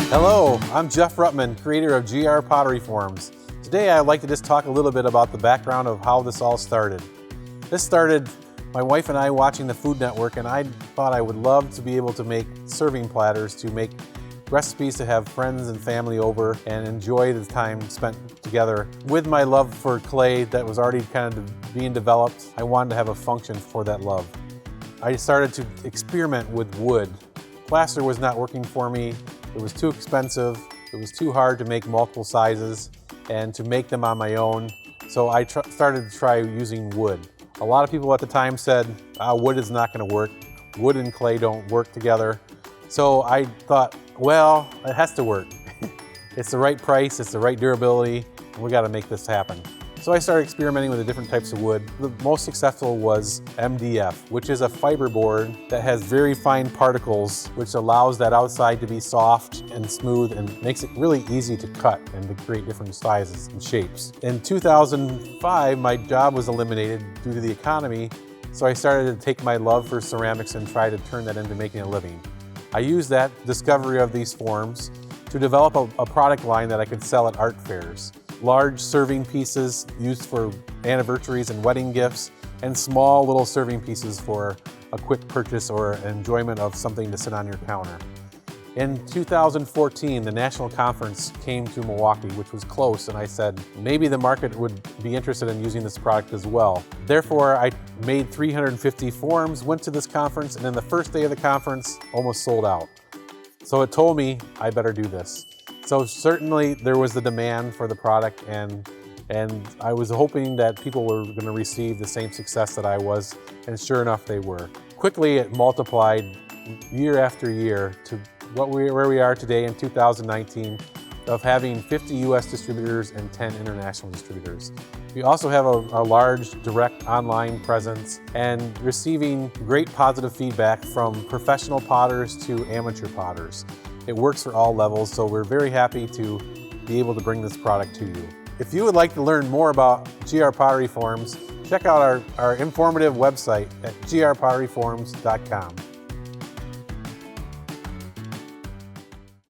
Hello, I'm Jeff Rottman, creator of GR Pottery Forms. Today I'd like to just talk a little bit about the background of how this all started. This started my wife and I watching the Food Network, and I thought I would love to be able to make serving platters, to make recipes to have friends and family over and enjoy the time spent together. With my love for clay that was already kind of being developed, I wanted to have a function for that love. I started to experiment with wood. Plaster was not working for me. It was too expensive. It was too hard to make multiple sizes and to make them on my own. So I started to try using wood. A lot of people at the time said, wood is not going to work. Wood and clay don't work together. So I thought, well, it has to work. It's the right price, it's the right durability, and we got to make this happen. So I started experimenting with the different types of wood. The most successful was MDF, which is a fiberboard that has very fine particles, which allows that outside to be soft and smooth and makes it really easy to cut and to create different sizes and shapes. In 2005, my job was eliminated due to the economy, so I started to take my love for ceramics and try to turn that into making a living. I used that discovery of these forms to develop a product line that I could sell at art fairs. Large serving pieces used for anniversaries and wedding gifts, and small little serving pieces for a quick purchase or enjoyment of something to sit on your counter. In 2014, the national conference came to Milwaukee, which was close, and I said, maybe the market would be interested in using this product as well. Therefore, I made 350 forms, went to this conference, and then the first day of the conference, almost sold out. So it told me I better do this. So certainly there was the demand for the product, and I was hoping that people were going to receive the same success that I was, and sure enough they were. Quickly it multiplied year after year to where we are today in 2019, of having 50 US distributors and 10 international distributors. We also have a large direct online presence and receiving great positive feedback from professional potters to amateur potters. It works for all levels, so we're very happy to be able to bring this product to you. If you would like to learn more about GR Pottery Forms, check out our informative website at grpotteryforms.com.